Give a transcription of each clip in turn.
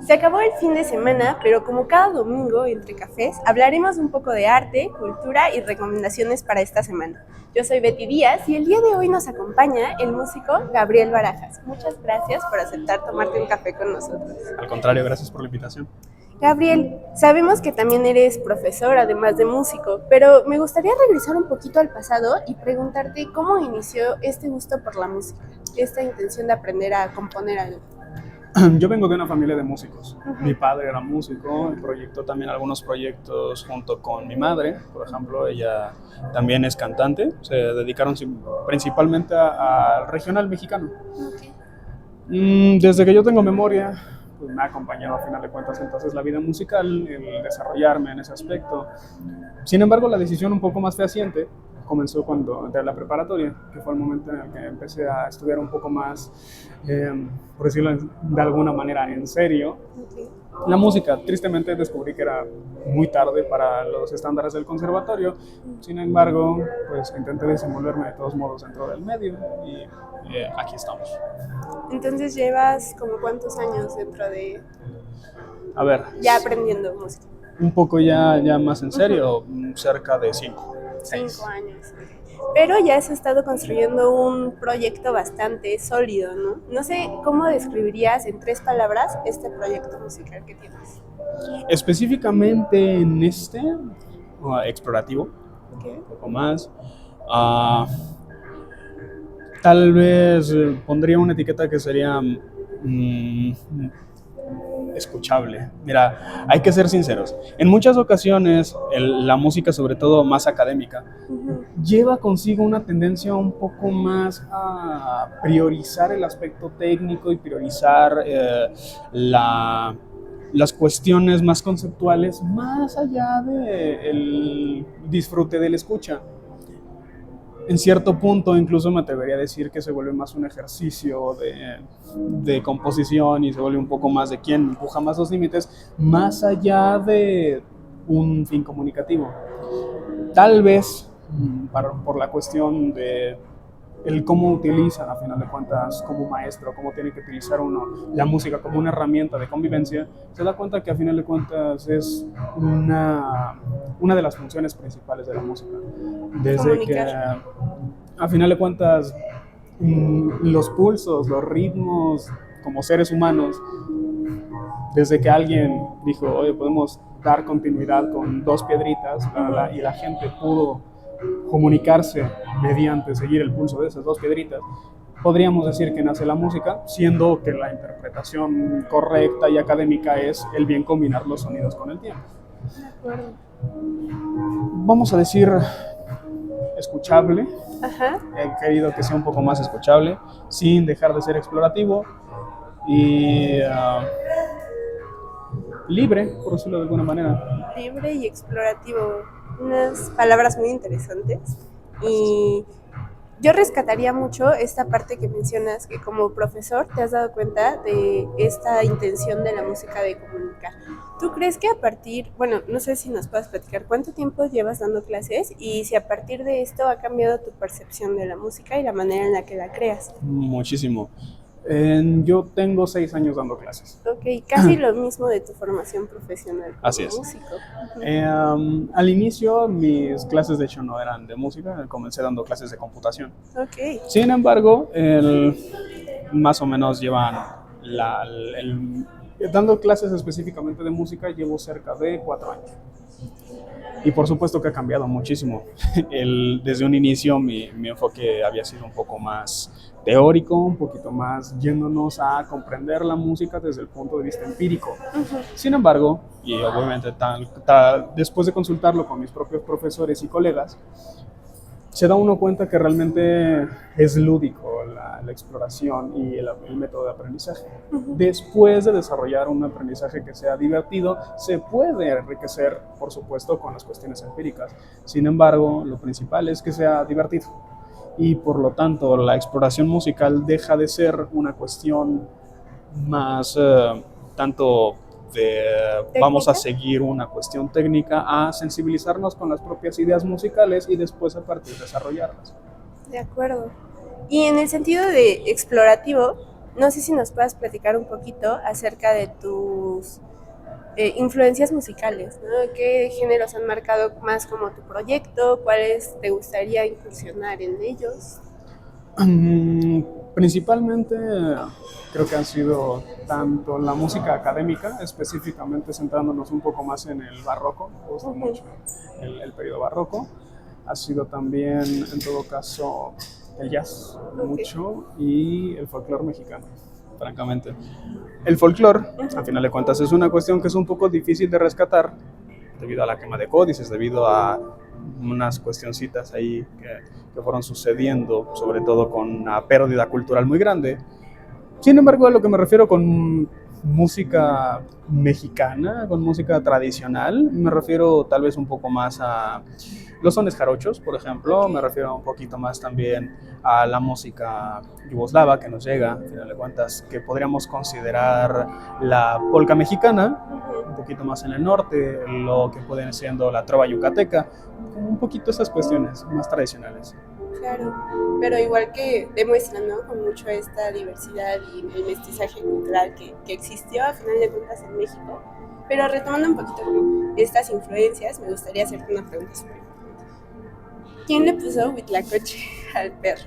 Se acabó el fin de semana, pero como cada domingo entre cafés, hablaremos un poco de arte, cultura y recomendaciones para esta semana. Yo soy Betty Díaz y el día de hoy nos acompaña el músico Gabriel Barajas. Muchas gracias por aceptar tomarte un café con nosotros. Al contrario, gracias por la invitación. Gabriel, sabemos que también eres profesor, además de músico, pero me gustaría regresar un poquito al pasado y preguntarte cómo inició este gusto por la música, esta intención de aprender a componer algo. Yo vengo de una familia de músicos. Mi padre era músico, proyectó también algunos proyectos junto con mi madre. Por ejemplo, ella también es cantante. Se dedicaron principalmente al regional mexicano. Desde que yo tengo memoria, pues me ha acompañado a final de cuentas entonces la vida musical, el desarrollarme en ese aspecto. Sin embargo, la decisión un poco más fehaciente comenzó cuando entré a la preparatoria, que fue el momento en el que empecé a estudiar un poco más, por decirlo de alguna manera, en serio. La música, tristemente descubrí que era muy tarde para los estándares del conservatorio. Sin embargo, pues intenté desenvolverme de todos modos dentro del medio y aquí estamos. Entonces llevas como cuántos años dentro de A ver, ya aprendiendo música. un poco ya más en serio, cerca de 5. 5 años. Pero ya has estado construyendo un proyecto bastante sólido, ¿no? No sé cómo describirías en 3 palabras este proyecto musical que tienes. Específicamente en este explorativo, ¿Qué? un poco más, tal vez pondría una etiqueta que sería escuchable. Mira, hay que ser sinceros. En muchas ocasiones, la música, sobre todo más académica, lleva consigo una tendencia un poco más a priorizar el aspecto técnico y priorizar las cuestiones más conceptuales más allá del disfrute de la escucha. En cierto punto incluso me atrevería a decir que se vuelve más un ejercicio de composición y se vuelve un poco más de quién empuja más los límites, más allá de un fin comunicativo. Tal vez por la cuestión de el cómo utilizan, a final de cuentas, como maestro, cómo tiene que utilizar uno la música como una herramienta de convivencia, se da cuenta que a final de cuentas es una de las funciones principales de la música. Desde que, a final de cuentas, los pulsos, los ritmos, como seres humanos, desde que alguien dijo, oye, podemos dar continuidad con 2 piedritas, y la gente pudo comunicarse mediante seguir el pulso de esas 2 piedritas, podríamos decir que nace la música, siendo que la interpretación correcta y académica es el bien combinar los sonidos con el tiempo. De acuerdo. Vamos a decir escuchable. Ajá. He querido que sea un poco más escuchable, sin dejar de ser explorativo y libre, por decirlo de alguna manera. Libre y explorativo. Unas palabras muy interesantes. Y yo rescataría mucho esta parte que mencionas, que como profesor te has dado cuenta de esta intención de la música de comunicar. ¿Tú crees que a partir, bueno, no sé si nos puedes platicar cuánto tiempo llevas dando clases y si a partir de esto ha cambiado tu percepción de la música y la manera en la que la creas? Muchísimo. Yo tengo 6 años dando clases. Ok, casi lo mismo de tu formación profesional como Así es. músico. Al inicio mis clases de hecho no eran de música, comencé dando clases de computación. Ok. Sin embargo, más o menos llevan dando clases específicamente de música llevo cerca de 4 años. Y por supuesto que ha cambiado muchísimo. Desde un inicio mi enfoque había sido un poco más teórico, un poquito más yéndonos a comprender la música desde el punto de vista empírico. Sin embargo, y obviamente después de consultarlo con mis propios profesores y colegas, se da uno cuenta que realmente es lúdico la exploración y el método de aprendizaje. Después de desarrollar un aprendizaje que sea divertido, se puede enriquecer, por supuesto, con las cuestiones empíricas. Sin embargo, lo principal es que sea divertido. Y por lo tanto, la exploración musical deja de ser una cuestión más tanto vamos a seguir una cuestión técnica a sensibilizarnos con las propias ideas musicales y después a partir de desarrollarlas. De acuerdo. Y en el sentido de explorativo, no sé si nos puedas platicar un poquito acerca de tu tus influencias musicales, ¿no? ¿Qué géneros han marcado más como tu proyecto? ¿Cuáles te gustaría incursionar en ellos? Principalmente creo que han sido tanto la música académica, específicamente centrándonos un poco más en el barroco, me gusta mucho el periodo barroco, ha sido también en todo caso el jazz mucho y el folclore mexicano, francamente. El folclore, al final de cuentas, es una cuestión que es un poco difícil de rescatar debido a la quema de códices, debido a unas cuestioncitas ahí que fueron sucediendo, sobre todo con una pérdida cultural muy grande. Sin embargo, a lo que me refiero con música mexicana, con música tradicional, me refiero tal vez un poco más a los sones jarochos, por ejemplo, me refiero un poquito más también a la música yugoslava que nos llega, al final de cuentas, que podríamos considerar la polca mexicana, un poquito más en el norte, lo que pueden siendo la trova yucateca, un poquito esas cuestiones más tradicionales. Claro, pero igual que demuestran, ¿no? Con mucho esta diversidad y el mestizaje cultural que existió a final de cuentas en México. Pero retomando un poquito como estas influencias, me gustaría hacerte una pregunta súper importante. ¿Quién le puso Huitlacoche al perro?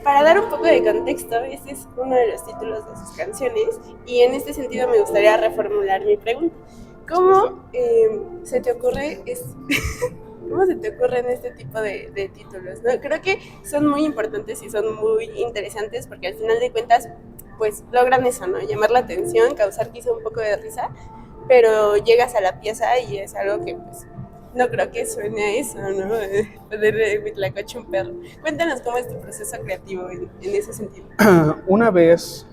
Para dar un poco de contexto, este es uno de los títulos de sus canciones y en este sentido me gustaría reformular mi pregunta. ¿Cómo se te ocurre ¿Cómo se te ocurren este tipo de títulos? ¿No? Creo que son muy importantes y son muy interesantes porque al final de cuentas pues logran eso, ¿no? Llamar la atención, causar quizá un poco de risa, pero llegas a la pieza y es algo que pues no creo que suene a eso, ¿no? Ponerle Huitlacoche un perro. Cuéntanos cómo es tu proceso creativo en ese sentido. Una vez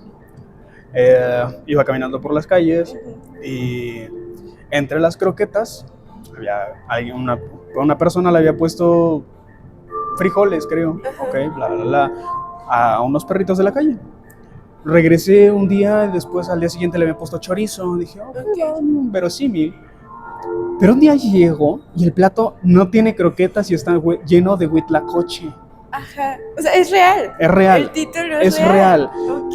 iba caminando por las calles y entre las croquetas había una persona le había puesto frijoles, creo, ok, bla, bla, bla, a unos perritos de la calle. Regresé un día y después al día siguiente le había puesto chorizo. Dije, verosímil. Pero un día llego y el plato no tiene croquetas y está lleno de huitlacoche. Ajá, o sea, es real. Es real. El título es real. Ok.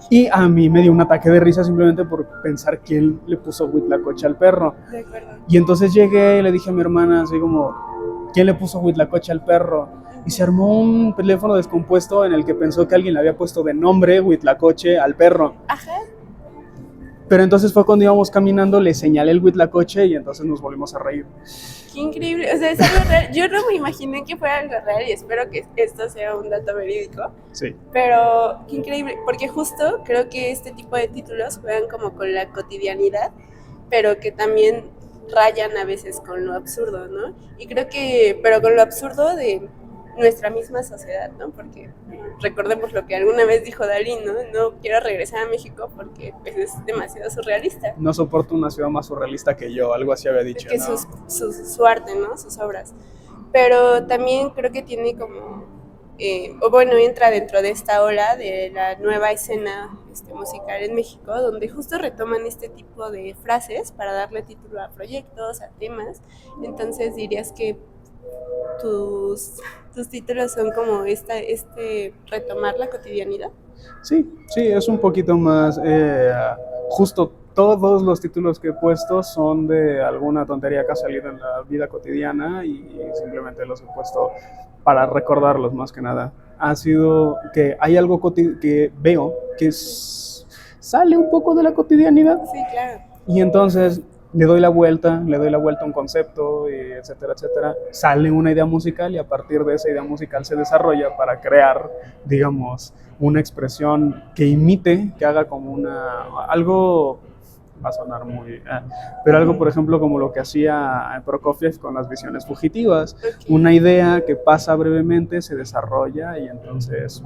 Y a mí me dio un ataque de risa simplemente por pensar quién le puso huitlacoche al perro. De acuerdo. Y entonces llegué y le dije a mi hermana así como, ¿quién le puso huitlacoche al perro? Y se armó un teléfono descompuesto en el que pensó que alguien le había puesto de nombre huitlacoche al perro. Ajá. Pero entonces fue cuando íbamos caminando, le señalé el huitlacoche y entonces nos volvimos a reír. Qué increíble, o sea, es algo real. Yo no me imaginé que fuera algo real y espero que esto sea un dato verídico. Sí. Pero qué increíble, porque justo creo que este tipo de títulos juegan como con la cotidianidad, pero que también rayan a veces con lo absurdo, ¿no? Y creo que, pero con lo absurdo de nuestra misma sociedad, ¿no? Porque recordemos lo que alguna vez dijo Dalí, ¿no? No quiero regresar a México porque pues, es demasiado surrealista. No soporto una ciudad más surrealista que yo, algo así había dicho, que ¿no? su arte, ¿no? Sus obras. Pero también creo que tiene como, o bueno, entra dentro de esta ola de la nueva escena musical en México, donde justo retoman este tipo de frases para darle título a proyectos, a temas. Entonces dirías que tus títulos son como retomar la cotidianidad. Sí, es un poquito más, justo todos los títulos que he puesto son de alguna tontería que ha salido en la vida cotidiana y simplemente los he puesto para recordarlos más que nada. Ha sido que hay algo que veo que sale un poco de la cotidianidad. Sí, claro. Y entonces le doy la vuelta a un concepto, y etcétera, etcétera. Sale una idea musical y a partir de esa idea musical se desarrolla para crear, digamos, una expresión que imite, que haga como algo, va a sonar muy, pero algo, por ejemplo, como lo que hacía Prokofiev con las visiones fugitivas. Okay. Una idea que pasa brevemente, se desarrolla y entonces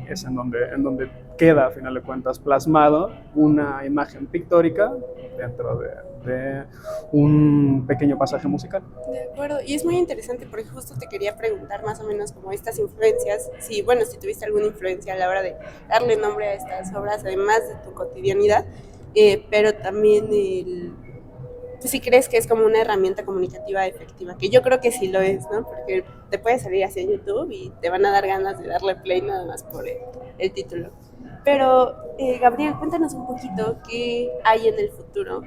es en donde queda, a final de cuentas, plasmado una imagen pictórica dentro de un pequeño pasaje musical. De acuerdo, y es muy interesante porque justo te quería preguntar más o menos como estas influencias, si tuviste alguna influencia a la hora de darle nombre a estas obras, además de tu cotidianidad, pero también si crees que es como una herramienta comunicativa efectiva, que yo creo que sí lo es, ¿no? Porque te puedes salir así en YouTube y te van a dar ganas de darle play nada más por el título. Pero, Gabriel, cuéntanos un poquito qué hay en el futuro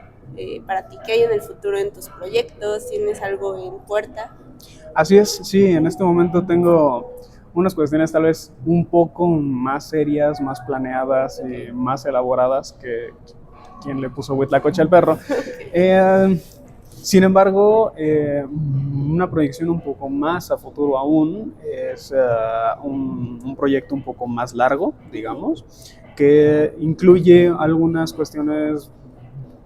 para ti, qué hay en el futuro en tus proyectos, ¿tienes algo en puerta? Así es, sí, en este momento tengo unas cuestiones tal vez un poco más serias, más planeadas y más elaboradas que quien le puso Huitlacoche al perro. Sin embargo, una proyección un poco más a futuro aún es un proyecto un poco más largo, digamos, que incluye algunas cuestiones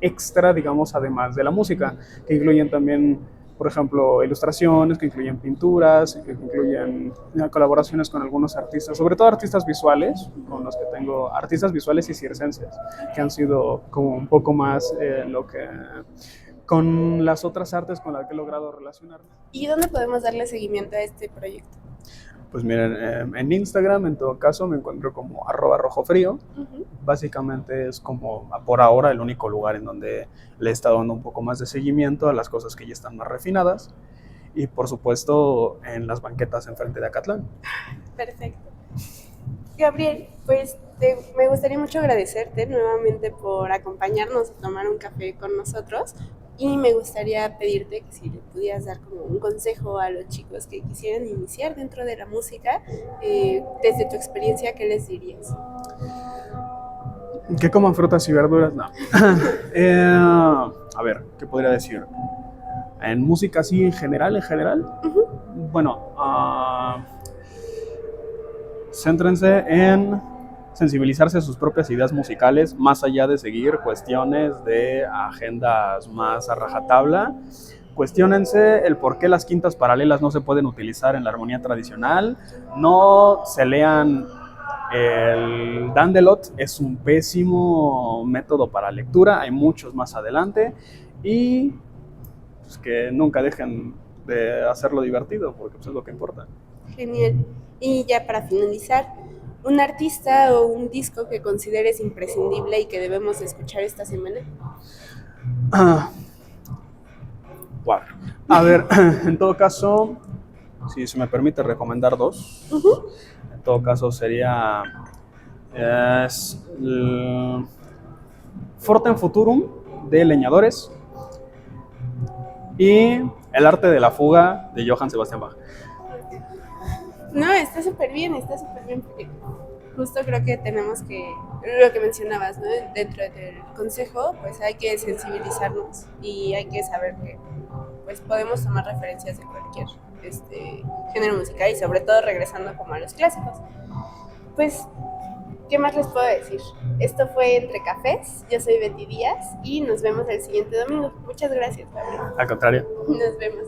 extra, digamos, además de la música, que incluyen también, por ejemplo, ilustraciones, que incluyen pinturas, que incluyen colaboraciones con algunos artistas, sobre todo artistas visuales, con los que tengo, artistas visuales y circenses, que han sido como un poco más lo que con las otras artes con las que he logrado relacionarme. ¿Y dónde podemos darle seguimiento a este proyecto? Pues miren, en Instagram en todo caso me encuentro como @rojofrío. Básicamente es como por ahora el único lugar en donde le he estado dando un poco más de seguimiento a las cosas que ya están más refinadas. Y por supuesto en las banquetas enfrente de Acatlán. Perfecto. Gabriel, pues me gustaría mucho agradecerte nuevamente por acompañarnos a tomar un café con nosotros y me gustaría pedirte que si le pudieras dar como un consejo a los chicos que quisieran iniciar dentro de la música, desde tu experiencia, ¿qué les dirías? Que coman frutas y verduras, no. A ver, ¿qué podría decir? En música así en general, bueno, céntrense en sensibilizarse a sus propias ideas musicales, más allá de seguir cuestiones de agendas más a rajatabla. Cuestiónense el por qué las quintas paralelas no se pueden utilizar en la armonía tradicional. No se lean el Dandelot, es un pésimo método para lectura, hay muchos más adelante. Y pues, que nunca dejen de hacerlo divertido, porque pues, es lo que importa. Genial. Y ya para finalizar, ¿un artista o un disco que consideres imprescindible y que debemos escuchar esta semana? Wow. A ver, en todo caso, si se me permite recomendar dos, en todo caso sería Fortem Futurum de Leñadores y El arte de la fuga de Johann Sebastian Bach. No, está súper bien porque justo creo que tenemos que, lo que mencionabas, ¿no? Dentro del consejo, pues hay que sensibilizarnos y hay que saber que pues podemos tomar referencias de cualquier género musical y sobre todo regresando como a los clásicos. Pues, ¿qué más les puedo decir? Esto fue Entre Cafés, yo soy Betty Díaz y nos vemos el siguiente domingo. Muchas gracias, Gabriel. Al contrario. Nos vemos.